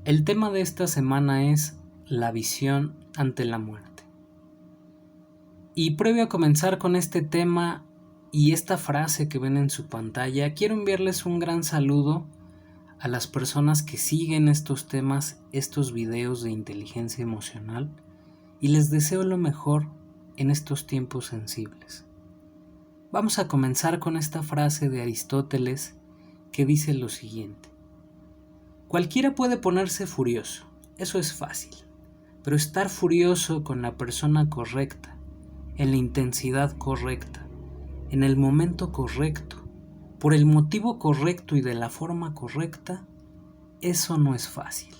El tema de esta semana es la visión ante la muerte. Y previo a comenzar con este tema y esta frase que ven en su pantalla, quiero enviarles un gran saludo a las personas que siguen estos temas, estos videos de inteligencia emocional, y les deseo lo mejor en estos tiempos sensibles. Vamos a comenzar con esta frase de Aristóteles que dice lo siguiente: cualquiera puede ponerse furioso, eso es fácil, pero estar furioso con la persona correcta, en la intensidad correcta, en el momento correcto, por el motivo correcto y de la forma correcta, eso no es fácil.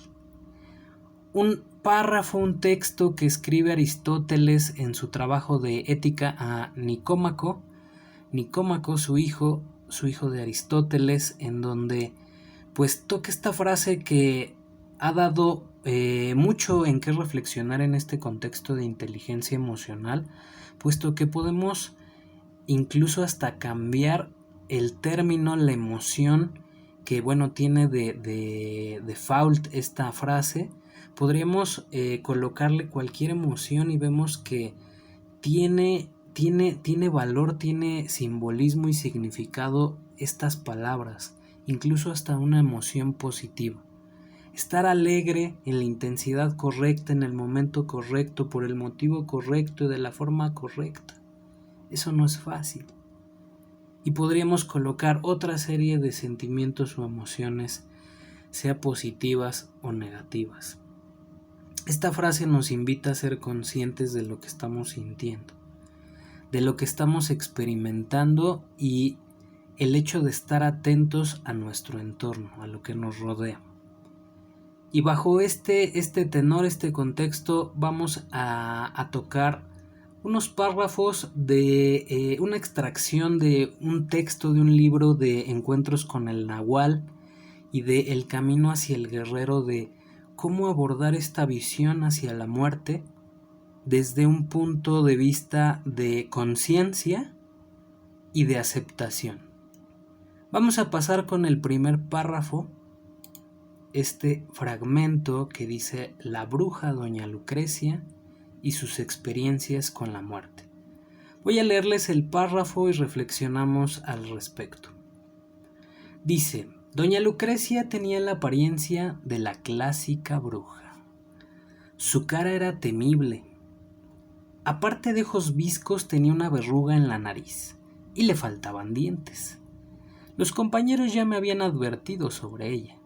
Un párrafo, un texto que escribe Aristóteles en su trabajo de Ética a Nicómaco, su hijo de Aristóteles, en donde pues toca esta frase que ha dado mucho en qué reflexionar en este contexto de inteligencia emocional, puesto que podemos incluso hasta cambiar el término, la emoción que tiene de default esta frase. Podríamos colocarle cualquier emoción y vemos que tiene valor, tiene simbolismo y significado estas palabras, incluso hasta una emoción positiva. Estar alegre en la intensidad correcta, en el momento correcto, por el motivo correcto y de la forma correcta. Eso no es fácil. Y podríamos colocar otra serie de sentimientos o emociones, sea positivas o negativas. Esta frase nos invita a ser conscientes de lo que estamos sintiendo, de lo que estamos experimentando y el hecho de estar atentos a nuestro entorno, a lo que nos rodea. Y bajo este tenor, este contexto, vamos a tocar unos párrafos de una extracción de un texto de un libro de Encuentros con el Nahual y de El camino hacia el guerrero, de cómo abordar esta visión hacia la muerte desde un punto de vista de conciencia y de aceptación. Vamos a pasar con el primer párrafo, este fragmento que dice: la bruja doña Lucrecia y sus experiencias con la muerte. Voy a leerles el párrafo y reflexionamos al respecto. Dice: doña Lucrecia tenía la apariencia de la clásica bruja. Su cara era temible. Aparte de ojos viscos, tenía una verruga en la nariz y le faltaban dientes. Los compañeros ya me habían advertido sobre ella.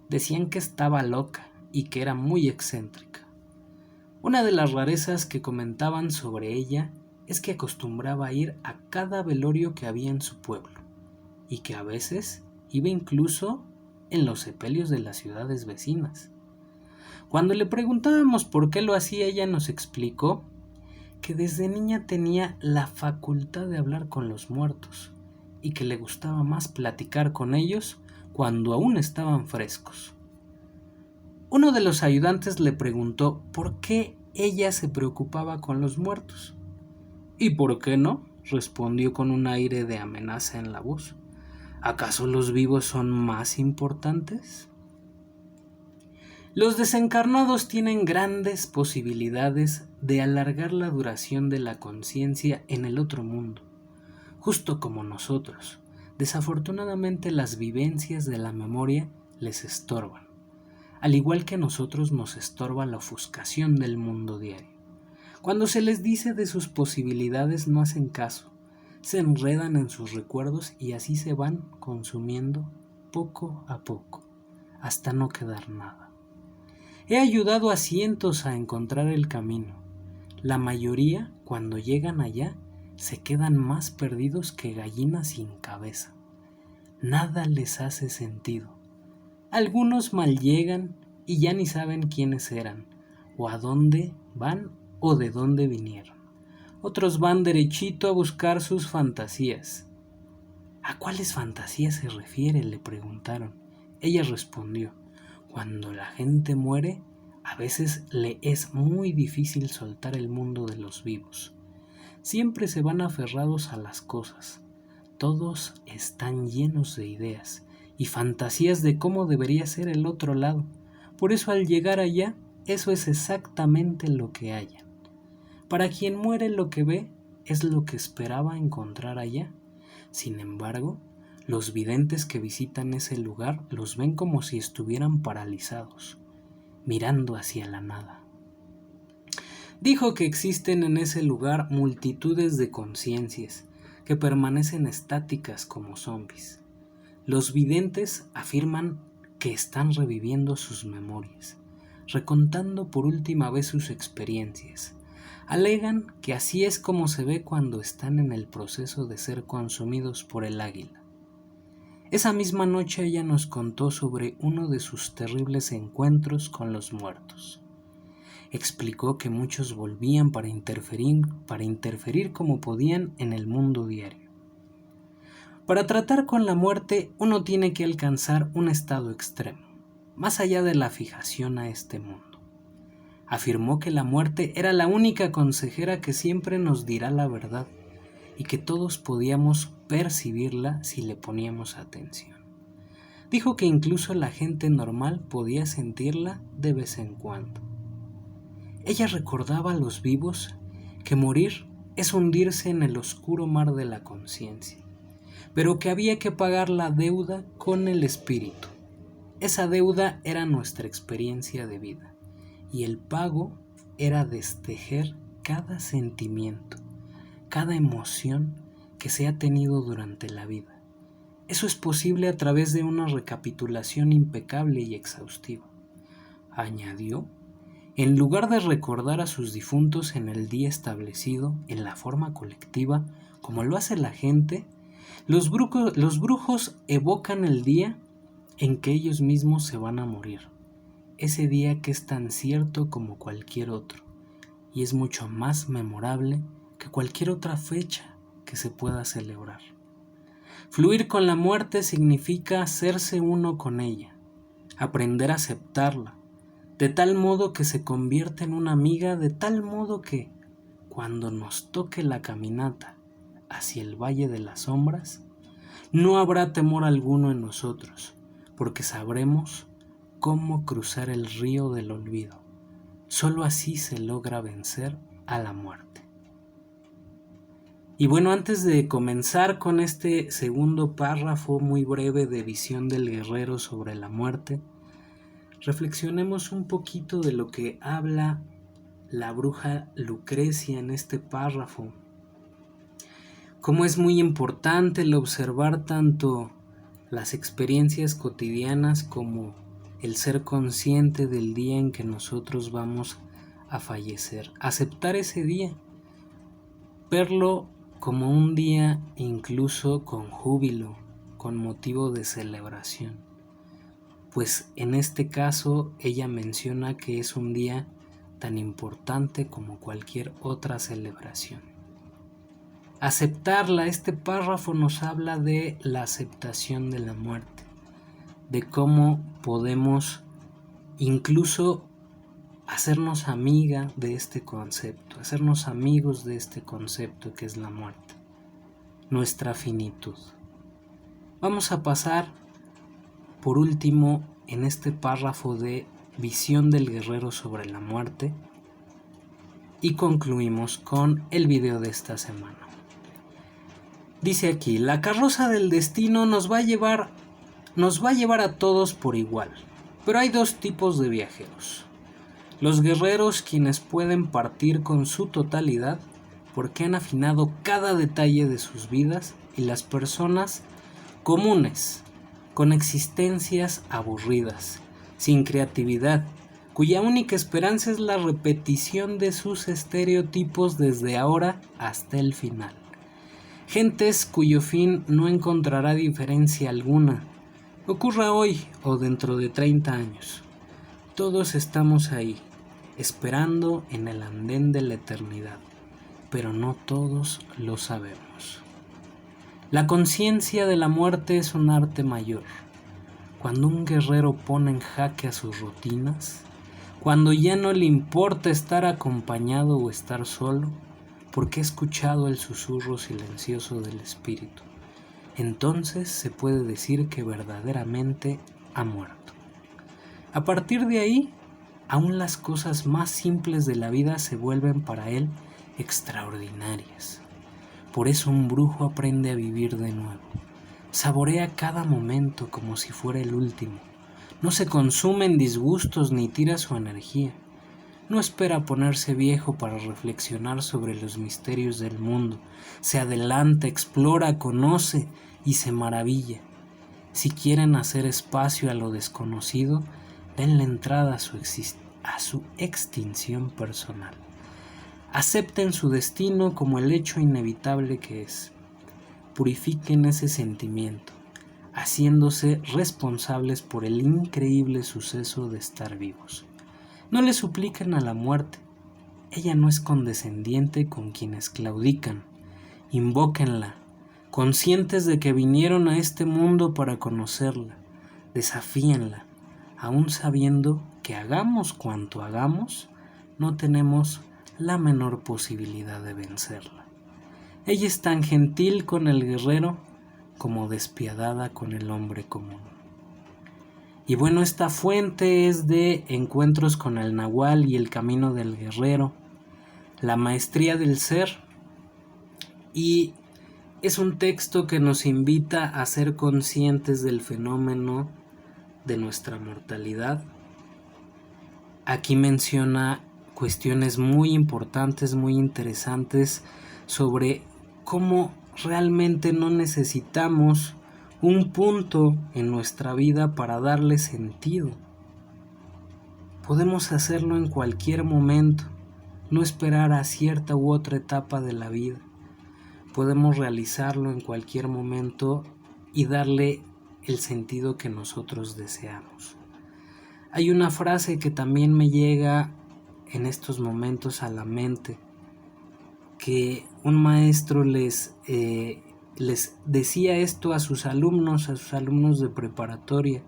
Decían que estaba loca y que era muy excéntrica. Una de las rarezas que comentaban sobre ella es que acostumbraba a ir a cada velorio que había en su pueblo, y que a veces iba incluso en los sepelios de las ciudades vecinas. Cuando le preguntábamos por qué lo hacía, ella nos explicó que desde niña tenía la facultad de hablar con los muertos y que le gustaba más platicar con ellos cuando aún estaban frescos. Uno de los ayudantes le preguntó por qué ella se preocupaba con los muertos. ¿Y por qué no?, respondió con un aire de amenaza en la voz. ¿Acaso los vivos son más importantes? Los desencarnados tienen grandes posibilidades de alargar la duración de la conciencia en el otro mundo, justo como nosotros. Desafortunadamente, las vivencias de la memoria les estorban, al igual que a nosotros nos estorba la ofuscación del mundo diario. Cuando se les dice de sus posibilidades, no hacen caso, se enredan en sus recuerdos y así se van consumiendo poco a poco, hasta no quedar nada. He ayudado a cientos a encontrar el camino. La mayoría, cuando llegan allá, se quedan más perdidos que gallinas sin cabeza. Nada les hace sentido. Algunos mal llegan y ya ni saben quiénes eran, o a dónde van o de dónde vinieron. Otros van derechito a buscar sus fantasías. ¿A cuáles fantasías se refiere?, le preguntaron. Ella respondió: cuando la gente muere, a veces le es muy difícil soltar el mundo de los vivos. Siempre se van aferrados a las cosas. Todos están llenos de ideas y fantasías de cómo debería ser el otro lado. Por eso al llegar allá, eso es exactamente lo que hallan. Para quien muere lo que ve es lo que esperaba encontrar allá. Sin embargo, los videntes que visitan ese lugar los ven como si estuvieran paralizados, mirando hacia la nada. Dijo que existen en ese lugar multitudes de conciencias que permanecen estáticas como zombies. Los videntes afirman que están reviviendo sus memorias, recontando por última vez sus experiencias. Alegan que así es como se ve cuando están en el proceso de ser consumidos por el águila. Esa misma noche ella nos contó sobre uno de sus terribles encuentros con los muertos. Explicó que muchos volvían para interferir como podían en el mundo diario. Para tratar con la muerte uno tiene que alcanzar un estado extremo, más allá de la fijación a este mundo. Afirmó que la muerte era la única consejera que siempre nos dirá la verdad y que todos podíamos percibirla si le poníamos atención. Dijo que incluso la gente normal podía sentirla de vez en cuando. Ella recordaba a los vivos que morir es hundirse en el oscuro mar de la conciencia, pero que había que pagar la deuda con el espíritu. Esa deuda era nuestra experiencia de vida, y el pago era destejer cada sentimiento, cada emoción que se ha tenido durante la vida. Eso es posible a través de una recapitulación impecable y exhaustiva. Añadió, en lugar de recordar a sus difuntos en el día establecido, en la forma colectiva, como lo hace la gente, los brujos evocan el día en que ellos mismos se van a morir. Ese día que es tan cierto como cualquier otro, y es mucho más memorable que cualquier otra fecha que se pueda celebrar. Fluir con la muerte significa hacerse uno con ella, aprender a aceptarla, de tal modo que se convierta en una amiga, de tal modo que, cuando nos toque la caminata hacia el Valle de las Sombras, no habrá temor alguno en nosotros, porque sabremos cómo cruzar el río del olvido. Solo así se logra vencer a la muerte. Y bueno, antes de comenzar con este segundo párrafo muy breve de visión del guerrero sobre la muerte, reflexionemos un poquito de lo que habla la bruja Lucrecia en este párrafo. Cómo es muy importante el observar tanto las experiencias cotidianas como el ser consciente del día en que nosotros vamos a fallecer. Aceptar ese día, verlo como un día incluso con júbilo, con motivo de celebración. Pues en este caso ella menciona que es un día tan importante como cualquier otra celebración. Aceptarla, este párrafo nos habla de la aceptación de la muerte, de cómo podemos incluso hacernos amiga de este concepto, hacernos amigos de este concepto que es la muerte, nuestra finitud. Vamos a pasar por último en este párrafo de visión del guerrero sobre la muerte y concluimos con el video de esta semana. Dice aquí, la carroza del destino nos va a llevar a todos por igual, pero hay dos tipos de viajeros. Los guerreros, quienes pueden partir con su totalidad porque han afinado cada detalle de sus vidas, y las personas comunes, con existencias aburridas, sin creatividad, cuya única esperanza es la repetición de sus estereotipos desde ahora hasta el final. Gentes cuyo fin no encontrará diferencia alguna, ocurra hoy o dentro de 30 años. Todos estamos ahí, esperando en el andén de la eternidad, pero no todos lo sabemos. La conciencia de la muerte es un arte mayor. Cuando un guerrero pone en jaque a sus rutinas, cuando ya no le importa estar acompañado o estar solo, porque ha escuchado el susurro silencioso del espíritu, entonces se puede decir que verdaderamente ha muerto. A partir de ahí, aún las cosas más simples de la vida se vuelven para él extraordinarias. Por eso un brujo aprende a vivir de nuevo. Saborea cada momento como si fuera el último. No se consume en disgustos ni tira su energía. No espera ponerse viejo para reflexionar sobre los misterios del mundo. Se adelanta, explora, conoce y se maravilla. Si quieren hacer espacio a lo desconocido, denle entrada a su extinción personal. Acepten su destino como el hecho inevitable que es. Purifiquen ese sentimiento, haciéndose responsables por el increíble suceso de estar vivos. No le supliquen a la muerte. Ella no es condescendiente con quienes claudican. Invóquenla, conscientes de que vinieron a este mundo para conocerla. Desafíenla, aún sabiendo que hagamos cuanto hagamos, no tenemos la menor posibilidad de vencerla. Ella es tan gentil con el guerrero como despiadada con el hombre común. Y bueno, esta fuente es de Encuentros con el Nahual y el Camino del Guerrero, La Maestría del Ser, y es un texto que nos invita a ser conscientes del fenómeno de nuestra mortalidad. Aquí menciona cuestiones muy importantes, muy interesantes sobre cómo realmente no necesitamos un punto en nuestra vida para darle sentido. Podemos hacerlo en cualquier momento, no esperar a cierta u otra etapa de la vida. Podemos realizarlo en cualquier momento y darle el sentido que nosotros deseamos. Hay una frase que también me llega en estos momentos a la mente, que un maestro les decía esto a sus alumnos de preparatoria,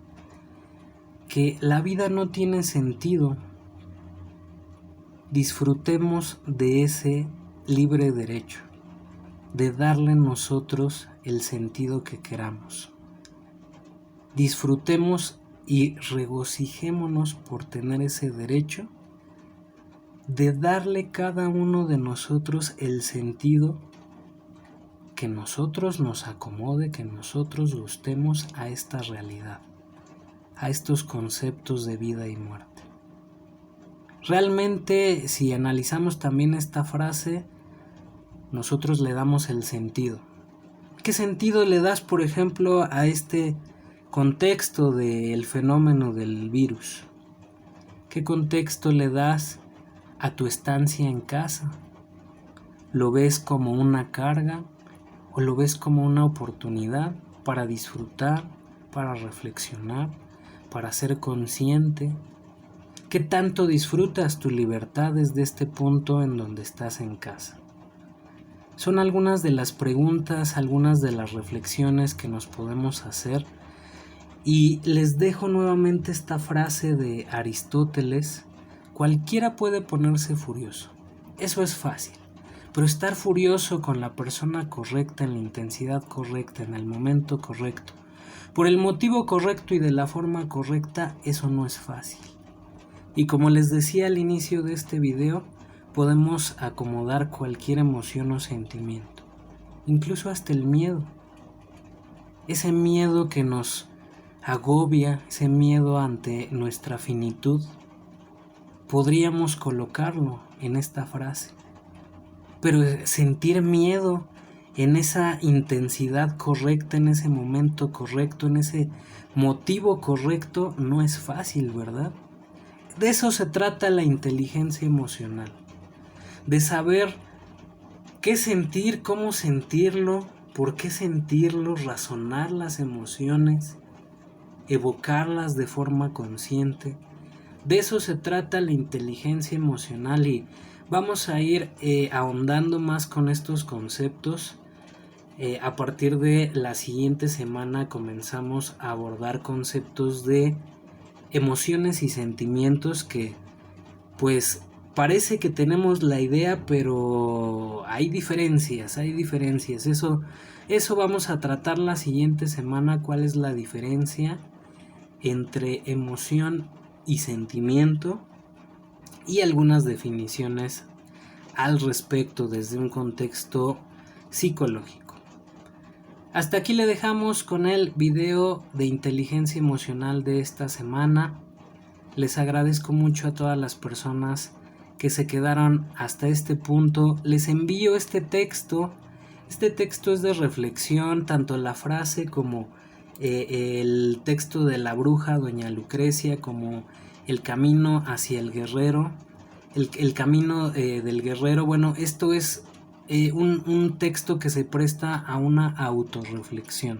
que la vida no tiene sentido. Disfrutemos de ese libre derecho, de darle nosotros el sentido que queramos. Disfrutemos y regocijémonos por tener ese derecho de darle cada uno de nosotros el sentido que nosotros nos acomode, que nosotros gustemos a esta realidad, a estos conceptos de vida y muerte. Realmente, si analizamos también esta frase, nosotros le damos el sentido. ¿Qué sentido le das, por ejemplo, a este contexto del fenómeno del virus? ¿Qué contexto le das a tu estancia en casa? ¿Lo ves como una carga o lo ves como una oportunidad para disfrutar, para reflexionar, para ser consciente? ¿Qué tanto disfrutas tu libertad desde este punto en donde estás en casa? Son algunas de las preguntas, algunas de las reflexiones que nos podemos hacer, y les dejo nuevamente esta frase de Aristóteles: cualquiera puede ponerse furioso, eso es fácil, pero estar furioso con la persona correcta, en la intensidad correcta, en el momento correcto, por el motivo correcto y de la forma correcta, eso no es fácil. Y como les decía al inicio de este video, podemos acomodar cualquier emoción o sentimiento, incluso hasta el miedo. Ese miedo que nos agobia, ese miedo ante nuestra finitud, podríamos colocarlo en esta frase. Pero sentir miedo en esa intensidad correcta, en ese momento correcto, en ese motivo correcto, no es fácil, ¿verdad? De eso se trata la inteligencia emocional, de saber qué sentir, cómo sentirlo, por qué sentirlo, razonar las emociones, evocarlas de forma consciente. De eso se trata la inteligencia emocional, y vamos a ir ahondando más con estos conceptos. A partir de la siguiente semana comenzamos a abordar conceptos de emociones y sentimientos que, pues, parece que tenemos la idea, pero hay diferencias. Eso vamos a tratar la siguiente semana, cuál es la diferencia entre emoción y sentimiento y algunas definiciones al respecto desde un contexto psicológico. Hasta aquí le dejamos con el video de inteligencia emocional de esta semana. Les agradezco mucho a todas las personas que se quedaron hasta este punto. Les envío este texto. Este texto es de reflexión, tanto la frase como el texto de la bruja doña Lucrecia, como el camino hacia el guerrero, el camino del guerrero. Bueno, esto es un texto que se presta a una autorreflexión.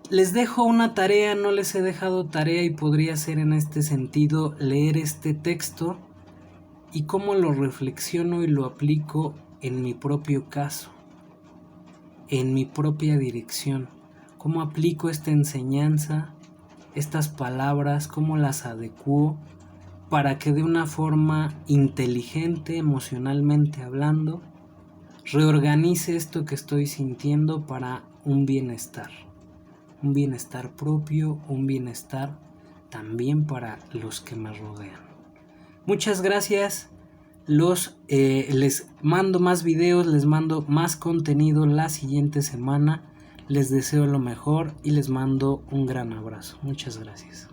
Les dejo una tarea, no les he dejado tarea, y podría ser en este sentido leer este texto y cómo lo reflexiono y lo aplico en mi propio caso, en mi propia dirección. Cómo aplico esta enseñanza, estas palabras, cómo las adecuo para que de una forma inteligente, emocionalmente hablando, reorganice esto que estoy sintiendo para un bienestar propio, un bienestar también para los que me rodean. Muchas gracias. Les mando más videos, les mando más contenido la siguiente semana. Les deseo lo mejor y les mando un gran abrazo. Muchas gracias.